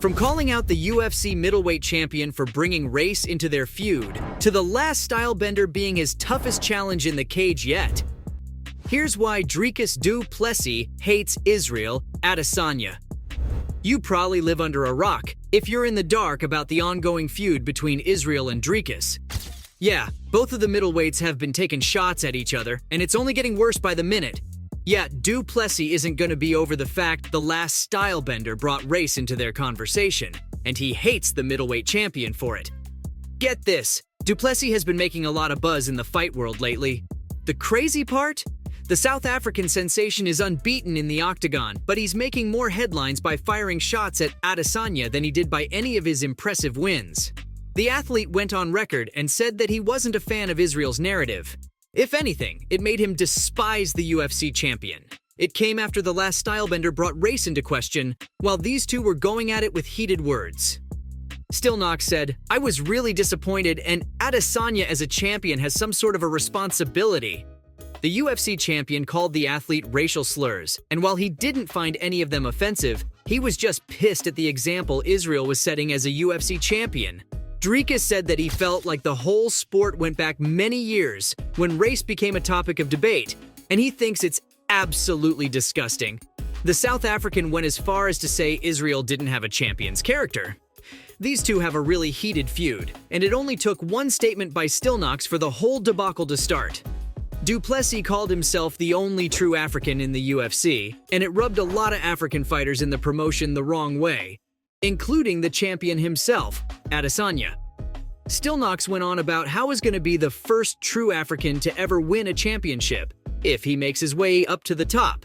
From calling out the UFC middleweight champion for bringing race into their feud, to the last stylebender being his toughest challenge in the cage yet. Here's why Dricus Du Plessis hates Israel Adesanya. You probably live under a rock if you're in the dark about the ongoing feud between Israel and Dricus. Yeah, both of the middleweights have been taking shots at each other, and it's only getting worse by the minute. Yeah, Du Plessis isn't going to be over the fact the last stylebender brought race into their conversation, and he hates the middleweight champion for it. Get this, Du Plessis has been making a lot of buzz in the fight world lately. The crazy part? The South African sensation is unbeaten in the octagon, but he's making more headlines by firing shots at Adesanya than he did by any of his impressive wins. The athlete went on record and said that he wasn't a fan of Israel's narrative. If anything, it made him despise the UFC champion. It came after the last stylebender brought race into question, while these two were going at it with heated words. Stillnox said, "I was really disappointed, and Adesanya as a champion has some sort of a responsibility." The UFC champion called the athlete racial slurs, and while he didn't find any of them offensive, he was just pissed at the example Israel was setting as a UFC champion. Dricus said that he felt like the whole sport went back many years when race became a topic of debate, and he thinks it's absolutely disgusting. The South African went as far as to say Israel didn't have a champion's character. These two have a really heated feud, and it only took one statement by Stillnox for the whole debacle to start. Du Plessis called himself the only true African in the UFC, and it rubbed a lot of African fighters in the promotion the wrong way, including the champion himself, Adesanya. Stillnox went on about how he's going to be the first true African to ever win a championship, if he makes his way up to the top.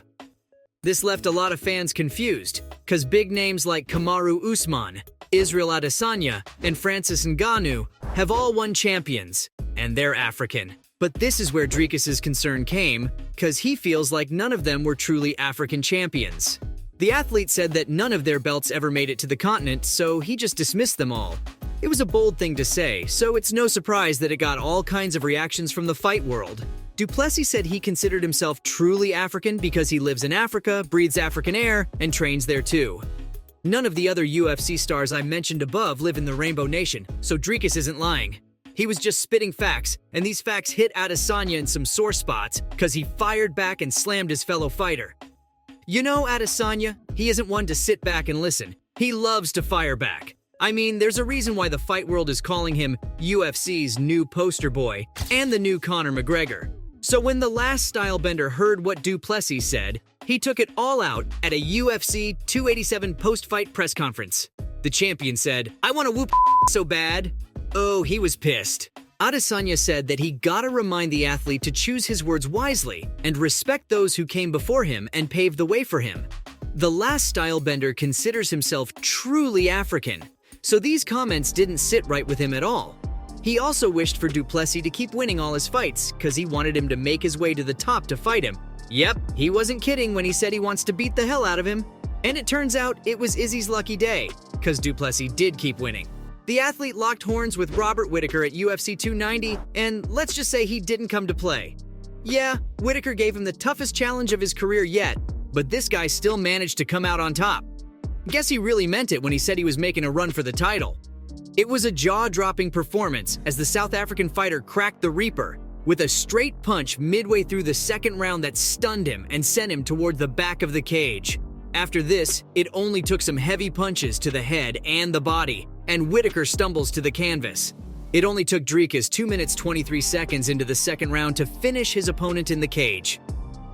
This left a lot of fans confused, cause big names like Kamaru Usman, Israel Adesanya, and Francis Ngannou have all won champions, and they're African. But this is where Dricus' concern came, cause he feels like none of them were truly African champions. The athlete said that none of their belts ever made it to the continent, so he just dismissed them all. It was a bold thing to say, so it's no surprise that it got all kinds of reactions from the fight world. Du Plessis said he considered himself truly African because he lives in Africa, breathes African air, and trains there too. None of the other UFC stars I mentioned above live in the Rainbow Nation, so Dricus isn't lying. He was just spitting facts, and these facts hit Adesanya in some sore spots because he fired back and slammed his fellow fighter. You know Adesanya, he isn't one to sit back and listen. He loves to fire back. I mean, there's a reason why the fight world is calling him UFC's new poster boy and the new Conor McGregor. So when the last stylebender heard what Du Plessis said, he took it all out at a UFC 287 post-fight press conference. The champion said, "I want to whoop so bad." Oh, he was pissed. Adesanya said that he gotta remind the athlete to choose his words wisely and respect those who came before him and paved the way for him. The last stylebender considers himself truly African, so these comments didn't sit right with him at all. He also wished for Du Plessis to keep winning all his fights because he wanted him to make his way to the top to fight him. Yep, he wasn't kidding when he said he wants to beat the hell out of him. And it turns out it was Izzy's lucky day, because Du Plessis did keep winning. The athlete locked horns with Robert Whittaker at UFC 290, and let's just say he didn't come to play. Yeah, Whittaker gave him the toughest challenge of his career yet, but this guy still managed to come out on top. Guess he really meant it when he said he was making a run for the title. It was a jaw-dropping performance as the South African fighter cracked the Reaper with a straight punch midway through the second round that stunned him and sent him toward the back of the cage. After this, it only took some heavy punches to the head and the body, and Whittaker stumbles to the canvas. It only took Dricus 2 minutes 23 seconds into the second round to finish his opponent in the cage.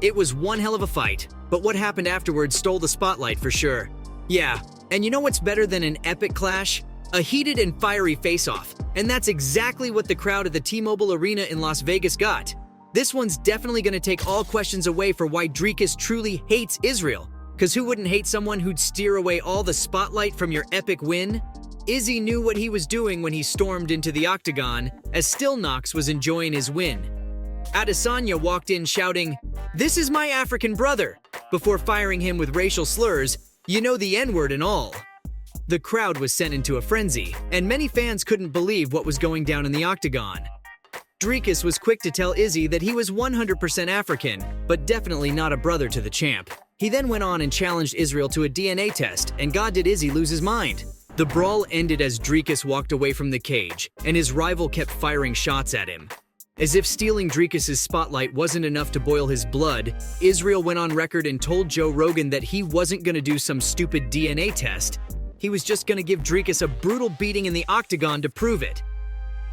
It was one hell of a fight, but what happened afterwards stole the spotlight for sure. Yeah, and you know what's better than an epic clash? A heated and fiery face-off, and that's exactly what the crowd at the T-Mobile Arena in Las Vegas got. This one's definitely going to take all questions away for why Dricus truly hates Israel, because who wouldn't hate someone who'd steer away all the spotlight from your epic win? Izzy knew what he was doing when he stormed into the octagon, as Stillnox was enjoying his win. Adesanya walked in shouting, "This is my African brother," before firing him with racial slurs, "You know the N-word and all." The crowd was sent into a frenzy, and many fans couldn't believe what was going down in the octagon. Dricus was quick to tell Izzy that he was 100% African, but definitely not a brother to the champ. He then went on and challenged Israel to a DNA test, and God did Izzy lose his mind. The brawl ended as Dricus walked away from the cage, and his rival kept firing shots at him. As if stealing Dricus's spotlight wasn't enough to boil his blood, Israel went on record and told Joe Rogan that he wasn't going to do some stupid DNA test. He was just going to give Dricus a brutal beating in the octagon to prove it.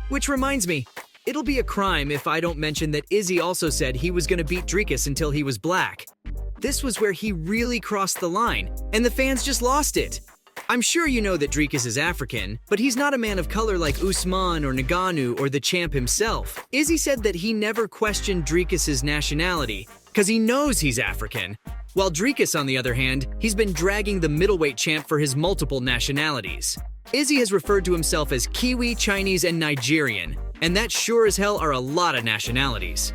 Which reminds me, it'll be a crime if I don't mention that Izzy also said he was going to beat Dricus until he was black. This was where he really crossed the line, and the fans just lost it. I'm sure you know that Dricus is African, but he's not a man of color like Usman or Ngannou or the champ himself. Izzy said that he never questioned Dricus's nationality, because he knows he's African. While Dricus, on the other hand, he's been dragging the middleweight champ for his multiple nationalities. Izzy has referred to himself as Kiwi, Chinese, and Nigerian, and that sure as hell are a lot of nationalities.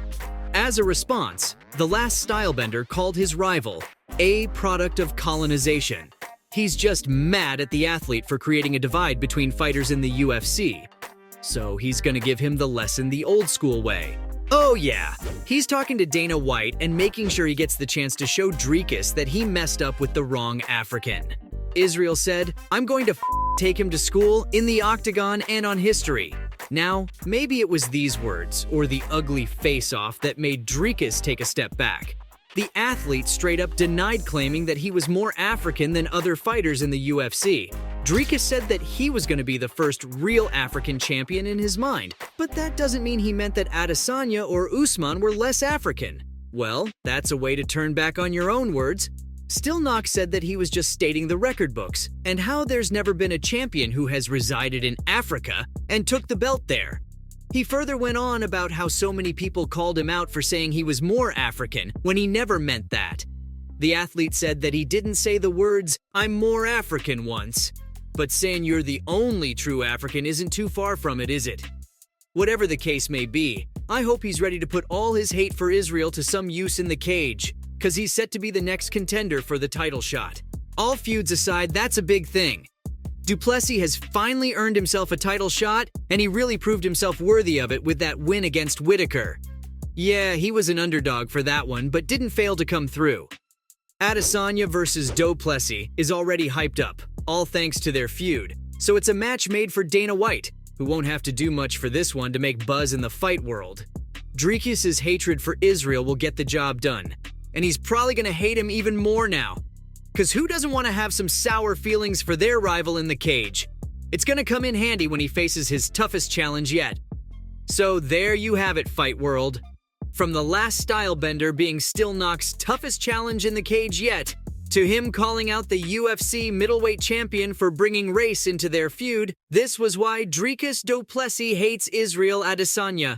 As a response, the last stylebender called his rival a product of colonization. He's just mad at the athlete for creating a divide between fighters in the UFC. So he's gonna give him the lesson the old school way. Oh yeah, he's talking to Dana White and making sure he gets the chance to show Dricus that he messed up with the wrong African. Israel said, "I'm going to take him to school, in the octagon, and on history." Now, maybe it was these words, or the ugly face-off that made Dricus take a step back. The athlete straight up denied claiming that he was more African than other fighters in the UFC. Dricus said that he was going to be the first real African champion in his mind, but that doesn't mean he meant that Adesanya or Usman were less African. Well, that's a way to turn back on your own words. Still, Knox said that he was just stating the record books, and how there's never been a champion who has resided in Africa and took the belt there. He further went on about how so many people called him out for saying he was more African when he never meant that. The athlete said that he didn't say the words, "I'm more African" once, but saying you're the only true African isn't too far from it, is it? Whatever the case may be, I hope he's ready to put all his hate for Israel to some use in the cage, because he's set to be the next contender for the title shot. All feuds aside, that's a big thing. Du Plessis has finally earned himself a title shot, and he really proved himself worthy of it with that win against Whitaker. Yeah, he was an underdog for that one, but didn't fail to come through. Adesanya versus Du Plessis is already hyped up, all thanks to their feud, so it's a match made for Dana White, who won't have to do much for this one to make buzz in the fight world. Dricus' hatred for Israel will get the job done, and he's probably gonna hate him even more now. Cause who doesn't want to have some sour feelings for their rival in the cage? It's gonna come in handy when he faces his toughest challenge yet. So there you have it, Fight World. From the last stylebender being still Knox's toughest challenge in the cage yet, to him calling out the UFC middleweight champion for bringing race into their feud, this was why Dricus Du Plessis hates Israel Adesanya.